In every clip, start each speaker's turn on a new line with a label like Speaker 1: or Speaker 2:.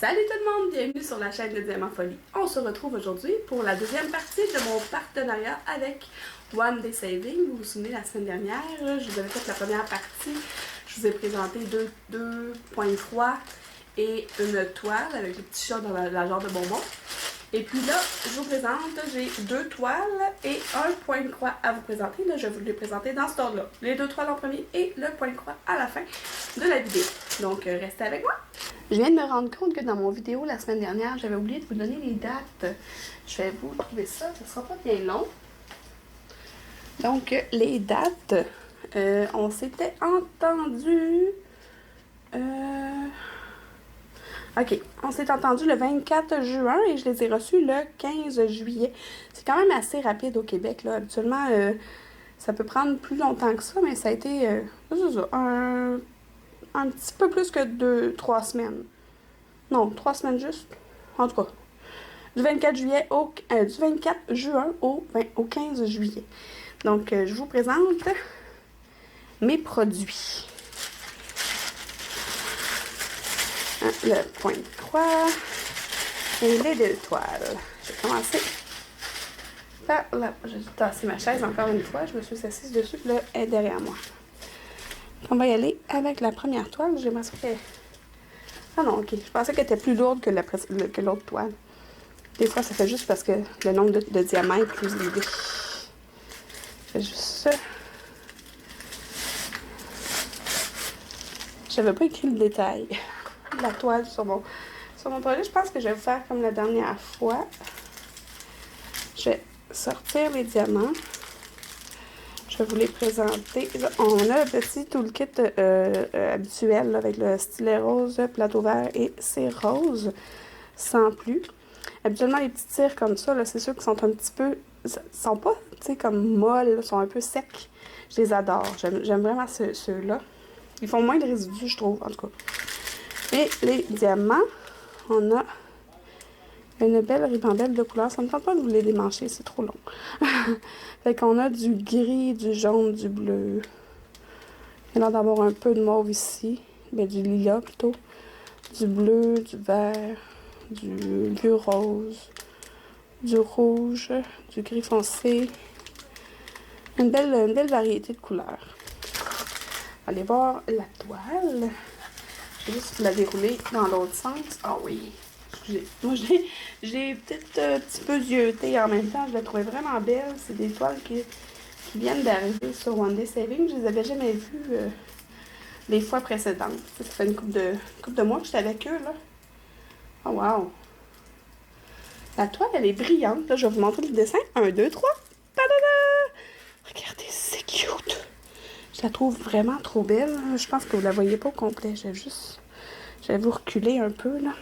Speaker 1: Salut tout le monde, bienvenue sur la chaîne de Diamant Folie. On se retrouve aujourd'hui pour la deuxième partie de mon partenariat avec One Day Saving. Vous vous souvenez, la semaine dernière, je vous avais fait la première partie. Je vous ai présenté 2.3 et une toile avec le petit chat dans la genre de bonbons. Et puis là, je vous présente, j'ai 2 toiles et un point de croix à vous présenter. Là, je vais vous les présenter dans cet ordre-là. Les 2 toiles en premier et le point de croix à la fin de la vidéo. Donc, restez avec moi. Je viens de me rendre compte que dans mon vidéo la semaine dernière, j'avais oublié de vous donner les dates. Je vais vous trouver ça, ça ne sera pas bien long. Donc, les dates, on s'était entendu... OK, on s'est entendu le 24 juin et je les ai reçus le 15 juillet. C'est quand même assez rapide au Québec, là. Habituellement, ça peut prendre plus longtemps que ça, mais ça a été un petit peu plus que 3 semaines. Non, 3 semaines juste. En tout cas, du 24 juin au 15 juillet. Donc, je vous présente mes produits. Le point de croix et les 2 toiles. Je vais commencer par là. J'ai tassé ma chaise encore une fois. Je me suis assise dessus. Là, elle est derrière moi. On va y aller avec la première toile. J'ai pensé qu'elle... Ah non, ok. Je pensais qu'elle était plus lourde que l'autre toile. Des fois, ça fait juste parce que le nombre de diamants est plus élevé. Je fais juste ça. J'avais pas écrit le détail de la toile sur mon projet. Je pense que je vais faire comme la dernière fois. Je vais sortir les diamants. Je vais vous les présenter. On a le petit toolkit habituel là, avec le stylet rose, plateau vert et cire rose, sans plus. Habituellement, les petits cires comme ça, c'est ceux qui sont un petit peu... sont pas, tu sais, comme molles, là, sont un peu secs. Je les adore. J'aime vraiment ceux-là. Ils font moins de résidus, je trouve, en tout cas. Et les diamants, on a une belle ribambelle de couleurs. Ça ne me tente pas de vous les démancher, c'est trop long. Fait qu'on a du gris, du jaune, du bleu. Il y a l'air d'avoir un peu de mauve ici. Ben, du lilas plutôt. Du bleu, du vert, du bleu rose, du rouge, du gris foncé. Une belle variété de couleurs. Allez voir la toile. Je vais juste la dérouler dans l'autre sens. Ah oui. Moi, j'ai peut-être un petit peu zioté en même temps. Je la trouvais vraiment belle. C'est des toiles qui viennent d'arriver sur One Day Saving. Je les avais jamais vues les fois précédentes. Ça fait une couple de mois que j'étais avec eux, là. Oh, wow. La toile, elle est brillante. Là, je vais vous montrer le dessin. 1, 2, 3. Ta-da-da! Regardez, c'est cute. Je la trouve vraiment trop belle. Je pense que vous la voyez pas au complet. Je vais vous reculer un peu, là.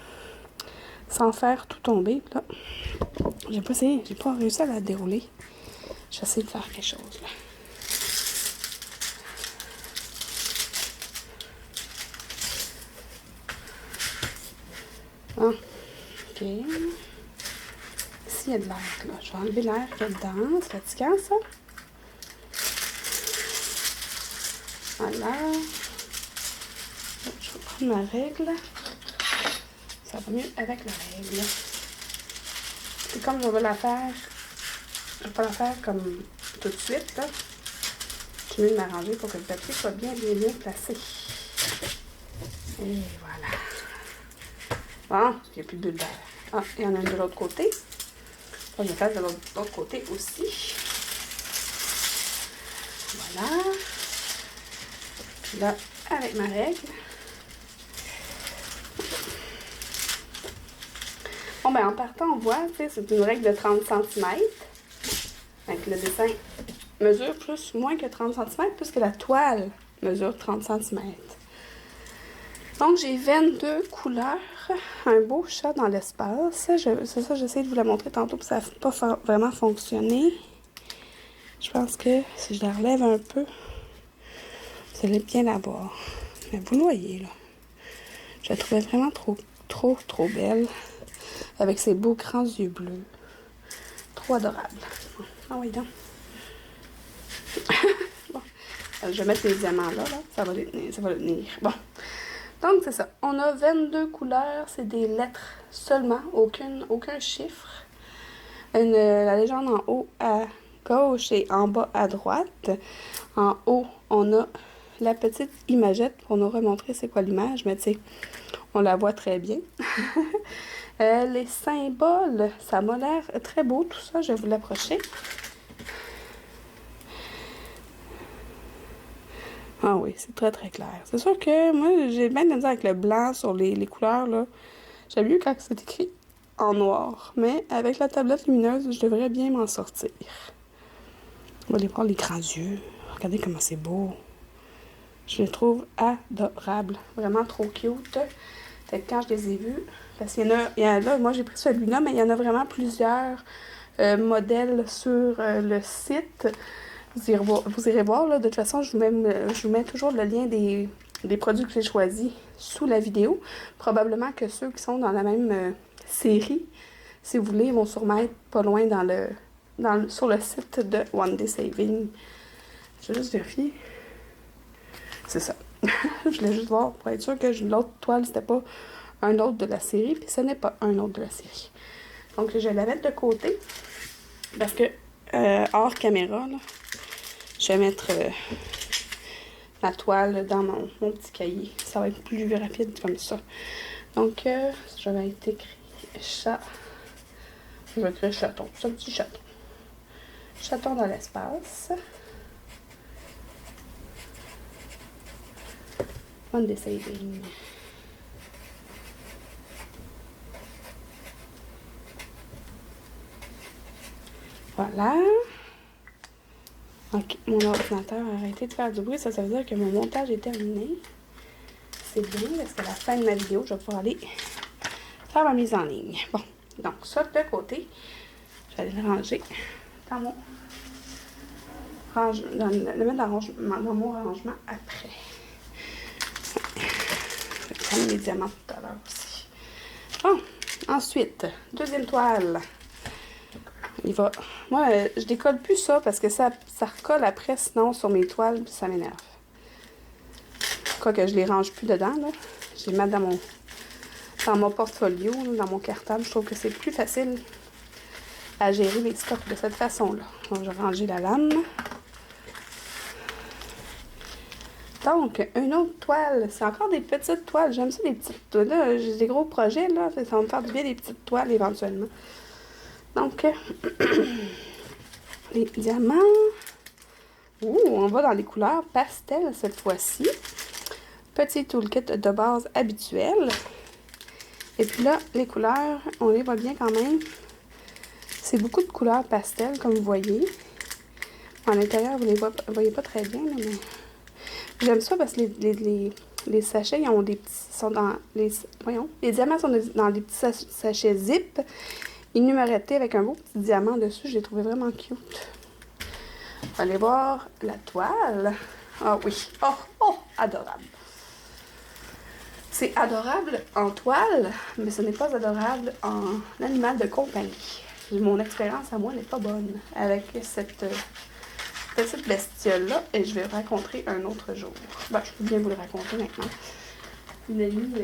Speaker 1: Sans faire tout tomber, là. J'ai pas réussi à la dérouler. Je vais essayer de faire quelque chose, là. Ah, ok. Ici, il y a de l'air, là. Je vais enlever l'air qu'il y a dedans. C'est fatigant, ça. Voilà. Je vais prendre ma règle. Ça va mieux avec la règle. Et comme je vais la faire, je vais pas la faire comme tout de suite, là. Je suis mieux de m'arranger pour que le papier soit bien placé. Et voilà. Bon, il n'y a plus de bulles d'air. Ah, il y en a une de l'autre côté. Je vais faire de l'autre côté aussi. Voilà. Puis là, avec ma règle. Bon, ben en partant, on voit, tu sais, c'est une règle de 30 cm. Donc, le dessin mesure moins que 30 cm, puisque la toile mesure 30 cm. Donc, j'ai 22 couleurs. Un beau chat dans l'espace. C'est ça, j'essaie de vous la montrer tantôt, puis ça n'a pas vraiment fonctionné. Je pense que si je la relève un peu, vous allez bien la voir. Mais vous le voyez, là. Je la trouvais vraiment trop belle. Avec ses beaux grands yeux bleus. Trop adorable. Ah oui, donc. Bon. Je vais mettre les diamants là. Ça va le tenir. Bon. Donc, c'est ça. On a 22 couleurs. C'est des lettres seulement. Aucun chiffre. La légende en haut à gauche et en bas à droite. En haut, on a la petite imagette pour nous remontrer c'est quoi l'image. Mais tu sais, on la voit très bien. Les symboles, ça m'a l'air très beau tout ça. Je vais vous l'approcher. Ah oui, c'est très très clair. C'est sûr que moi, j'ai bien de misère avec le blanc sur les couleurs, là. J'aime mieux quand c'est écrit en noir. Mais avec la tablette lumineuse, je devrais bien m'en sortir. On va aller voir les grands yeux. Regardez comment c'est beau. Je les trouve adorables. Vraiment trop cute. Fait que quand je les ai vus, parce qu'il y en a là, moi j'ai pris celui-là, mais il y en a vraiment plusieurs modèles sur le site. Vous irez voir, là. De toute façon, je vous mets toujours le lien des produits que j'ai choisis sous la vidéo. Probablement que ceux qui sont dans la même série, si vous voulez, vont sûrement être pas loin sur le site de One Day Saving. Je vais juste vérifier. C'est ça. Je voulais juste voir pour être sûr que l'autre toile, c'était pas un autre de la série, puis ce n'est pas un autre de la série. Donc, je vais la mettre de côté, parce que, hors caméra, là, je vais mettre ma toile dans mon petit cahier. Ça va être plus rapide comme ça. Donc, je vais écrire chat. Je vais écrire chaton. C'est un petit chaton. Chaton dans l'espace. One Day Saving. Voilà. Ok, mon ordinateur a arrêté de faire du bruit. Ça veut dire que mon montage est terminé. C'est bien, parce qu'à la fin de ma vidéo, je vais pouvoir aller faire ma mise en ligne. Bon, donc ça de côté, je vais aller le ranger dans mon le mettre dans mon rangement après. Je vais prendre mes diamants tout à l'heure aussi. Bon, ensuite, deuxième toile. Il va. Moi, je décolle plus ça parce que ça recolle après, sinon sur mes toiles, puis ça m'énerve. Quoique je les range plus dedans, là. Je les mets dans mon portfolio, là, dans mon cartable. Je trouve que c'est plus facile à gérer les stocks de cette façon-là. Donc, je vais ranger la lame. Donc, une autre toile. C'est encore des petites toiles. J'aime ça, des petites toiles. Là, j'ai des gros projets, là. Ça va me faire du bien des petites toiles, éventuellement. Donc, les diamants. Ouh, on va dans les couleurs pastel cette fois-ci. Petit toolkit de base habituel. Et puis là, les couleurs, on les voit bien quand même. C'est beaucoup de couleurs pastel, comme vous voyez. En l'intérieur, vous ne les voyez pas très bien, mais j'aime ça parce que les sachets, ils ont des petits. Sont dans les. Voyons. Les diamants sont dans des petits sachets zip. Numéroté avec un beau petit diamant dessus. Je l'ai trouvé vraiment cute. On va aller voir la toile. Ah oui. Oh, adorable. C'est adorable en toile, mais ce n'est pas adorable en animal de compagnie. Mon expérience à moi n'est pas bonne avec cette petite bestiole-là. Et je vais vous raconter un autre jour. Ben, je peux bien vous le raconter maintenant. Une amie...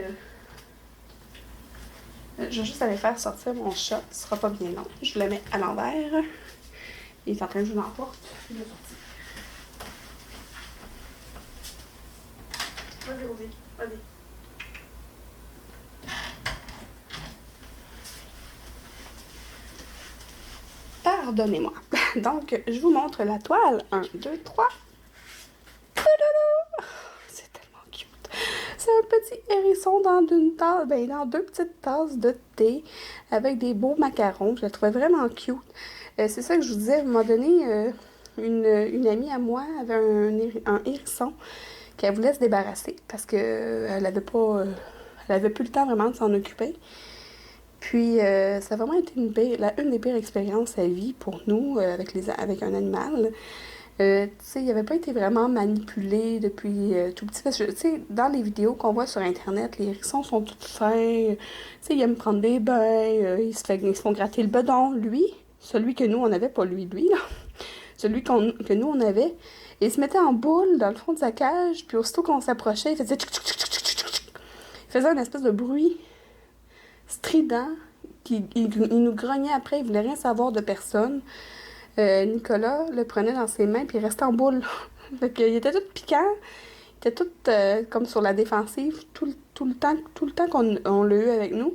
Speaker 1: je vais juste aller faire sortir mon chat. Ce sera pas bien long. Je le mets à l'envers. Il est en train de jouer dans la porte. Il est sorti. Vas-y, Rosie. Vas-y. Pardonnez-moi. Donc, je vous montre la toile. 1, 2, 3. C'est tellement cute. C'est un petit hérisson dans une tasse, dans deux petites tasses de thé avec des beaux macarons. Je la trouvais vraiment cute. C'est ça que je vous disais. À un moment donné, une amie à moi avait un hérisson qu'elle voulait se débarrasser parce qu'elle avait pas... elle avait plus le temps vraiment de s'en occuper. Puis, ça a vraiment été une des pires expériences à vie pour nous avec un animal. Tu sais, il n'avait pas été vraiment manipulé depuis tout petit. Parce que, tu sais, dans les vidéos qu'on voit sur Internet, les hérissons sont tout fins. Tu sais, ils aiment prendre des bains, ils se font gratter le bedon. Lui, celui que nous, on avait, pas lui, là. Celui que nous, on avait, il se mettait en boule dans le fond de sa cage. Puis, aussitôt qu'on s'approchait, il faisait tchic, tchic, tchic, tchic, tchic. faisait une espèce de bruit strident. Il nous grognait après, il voulait rien savoir de personne. Nicolas le prenait dans ses mains puis il restait en boule. Fait qu'il était tout piquant, il était tout comme sur la défensive tout le temps qu'on l'a eu avec nous.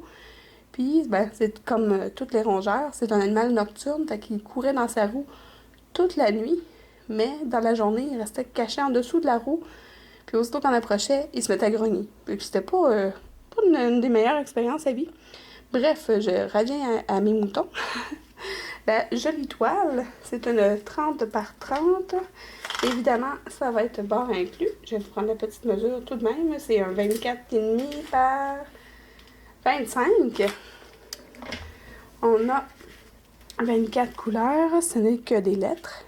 Speaker 1: Puis, ben, c'est comme tous les rongeurs, c'est un animal nocturne, fait qu'il courait dans sa roue toute la nuit, mais dans la journée, il restait caché en dessous de la roue. Puis aussitôt qu'on approchait, il se mettait à grogner. Puis c'était pas une des meilleures expériences à vie. Bref, je reviens à mes moutons. La jolie toile, c'est une 30 par 30. Évidemment, ça va être bord inclus. Je vais vous prendre la petite mesure tout de même. C'est un 24,5 par 25. On a 24 couleurs. Ce n'est que des lettres.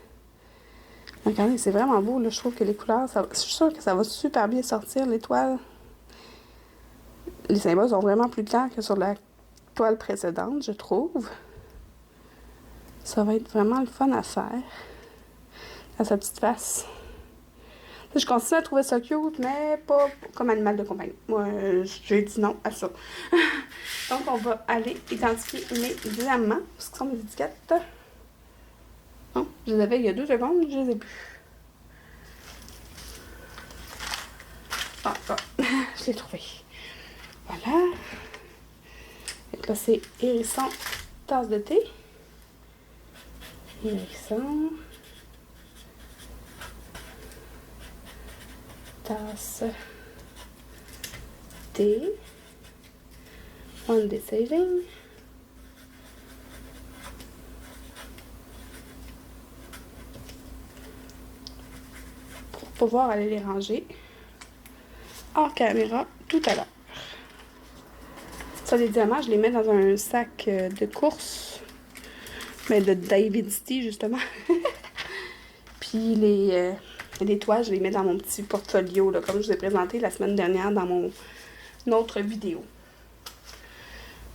Speaker 1: Regardez, c'est vraiment beau. Là. Je trouve que les couleurs, je suis sûre que ça va super bien sortir, les toiles. Les symboles sont vraiment plus clairs que sur la toile précédente, je trouve. Ça va être vraiment le fun à faire. À sa petite face. Je continue à trouver ça cute, mais pas comme animal de compagnie. Moi, j'ai dit non à ça. Donc, on va aller identifier mes diamants. Ce qui sont mes étiquettes. Non, je les avais il y a 2 secondes, je les ai plus. Ah, je l'ai trouvé. Voilà. Donc là, c'est hérisson, tasse de thé. Hérisson. Tasse. Thé. One day saving. Pour pouvoir aller les ranger hors caméra tout à l'heure. Ça, les diamants, je les mets dans un sac de course. Mais de David's justement. Puis les toiles, je les mets dans mon petit portfolio, là, comme je vous ai présenté la semaine dernière dans mon autre vidéo.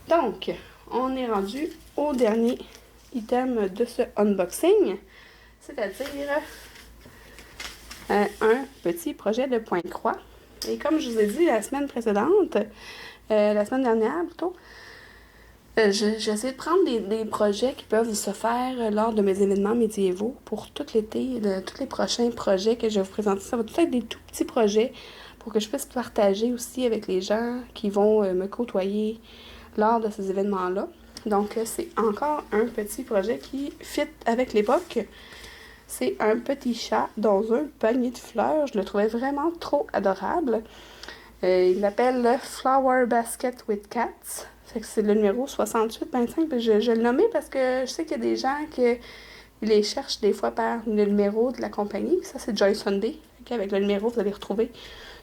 Speaker 1: Donc, on est rendu au dernier item de ce unboxing, c'est-à-dire un petit projet de point-croix. Et comme je vous ai dit la semaine précédente, la semaine dernière plutôt, j'essaie de prendre des projets qui peuvent se faire lors de mes événements médiévaux pour tout l'été, tous les prochains projets que je vais vous présenter. Ça va tout être des tout petits projets pour que je puisse partager aussi avec les gens qui vont me côtoyer lors de ces événements-là. Donc, c'est encore un petit projet qui fit avec l'époque. C'est un petit chat dans un panier de fleurs. Je le trouvais vraiment trop adorable. Il l'appelle Flower Basket with Cats. Fait que c'est le numéro 6825. Je le nommais parce que je sais qu'il y a des gens qui les cherchent des fois par le numéro de la compagnie. Ça, c'est Joy Sunday. Avec le numéro, vous allez retrouver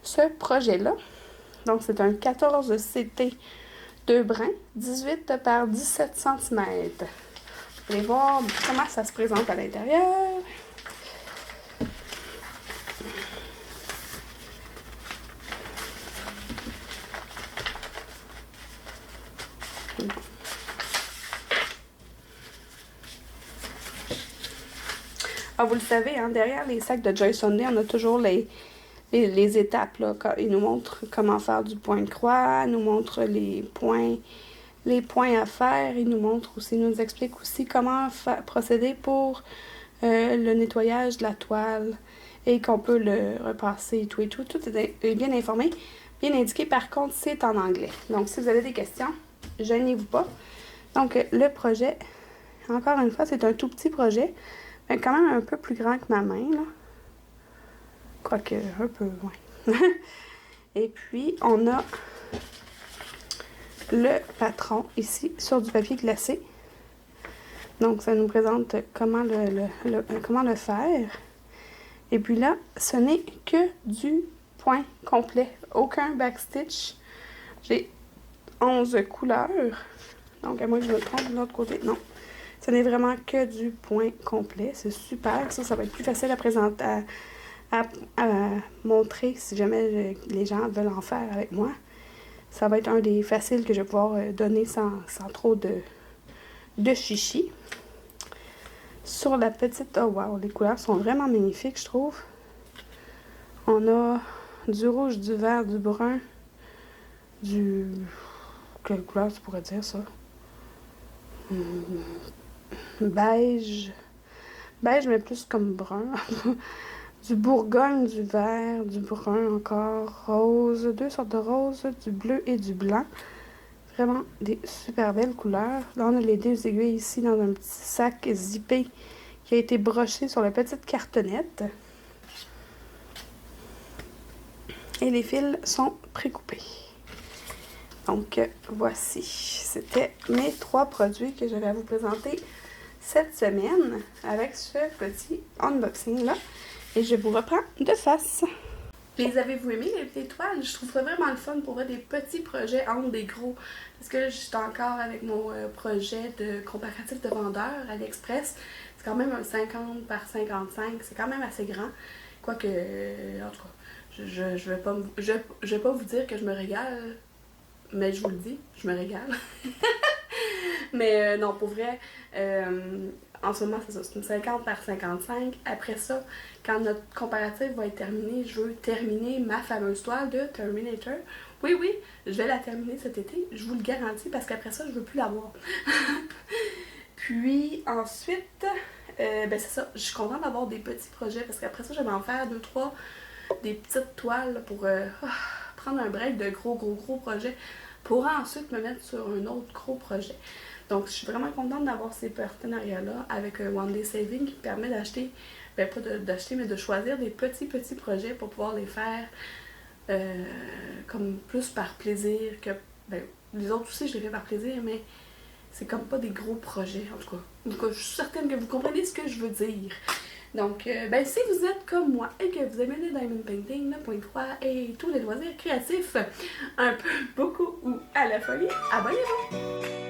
Speaker 1: ce projet-là. Donc, c'est un 14 CT 2 brins, 18 par 17 cm. Vous allez voir comment ça se présente à l'intérieur. Ah, vous le savez, hein, derrière les sacs de Joy Sunday, on a toujours les étapes. Là. Il nous montre comment faire du point de croix, il nous montre les points à faire, il nous explique aussi comment procéder pour le nettoyage de la toile et qu'on peut le repasser et tout et tout. Tout est bien informé, bien indiqué. Par contre, c'est en anglais. Donc, si vous avez des questions, gênez-vous pas. Donc, le projet, encore une fois, c'est un tout petit projet, mais quand même un peu plus grand que ma main, là. Quoique, un peu moins. Et puis, on a le patron ici, sur du papier glacé. Donc, ça nous présente comment le faire. Et puis là, ce n'est que du point complet. Aucun backstitch. J'ai 11 couleurs. Donc, à moins que je me trompe de l'autre côté. Non. Ce n'est vraiment que du point complet. C'est super. Ça va être plus facile à présenter, à montrer si jamais les gens veulent en faire avec moi. Ça va être un des faciles que je vais pouvoir donner sans trop de chichi. Sur la petite... Oh wow, les couleurs sont vraiment magnifiques, je trouve. On a du rouge, du vert, du brun, du... Quelle couleur tu pourrais dire ça? Beige. Beige, mais plus comme brun. Du bourgogne, du vert, du brun encore, rose, 2 sortes de rose, du bleu et du blanc. Vraiment des super belles couleurs. Là, on a les 2 aiguilles ici dans un petit sac zippé qui a été broché sur la petite cartonnette. Et les fils sont précoupés. Donc, voici. C'était mes 3 produits que j'avais à vous présenter cette semaine avec ce petit unboxing-là. Et je vous reprends de face. Les avez-vous aimés, les étoiles? Je trouve ça vraiment le fun pour voir des petits projets entre des gros. Parce que là, je suis encore avec mon projet de comparatif de vendeur à l'Express. C'est quand même un 50 par 55. C'est quand même assez grand. Quoique, en tout cas, je vais pas vous dire que je me régale. Mais je vous le dis, je me régale. Mais non, pour vrai, en ce moment, c'est ça, c'est une 50 par 55. Après ça, quand notre comparatif va être terminé, je veux terminer ma fameuse toile de Terminator. Oui, oui, je vais la terminer cet été, je vous le garantis, parce qu'après ça, je veux plus l'avoir. Puis ensuite, ben c'est ça, je suis contente d'avoir des petits projets, parce qu'après ça, je vais en faire 2-3, des petites toiles pour prendre un break de gros projets, pour ensuite me mettre sur un autre gros projet. Donc, je suis vraiment contente d'avoir ces partenariats-là avec One Day Saving qui me permet d'acheter, ben pas d'acheter, mais de choisir des petits projets pour pouvoir les faire comme plus par plaisir que, ben, les autres aussi, je les fais par plaisir, mais c'est comme pas des gros projets, en tout cas. En tout cas, je suis certaine que vous comprenez ce que je veux dire. Donc, ben, si vous êtes comme moi et que vous aimez le diamond painting, le point croix et tous les loisirs créatifs, un peu, beaucoup ou à la folie, abonnez-vous!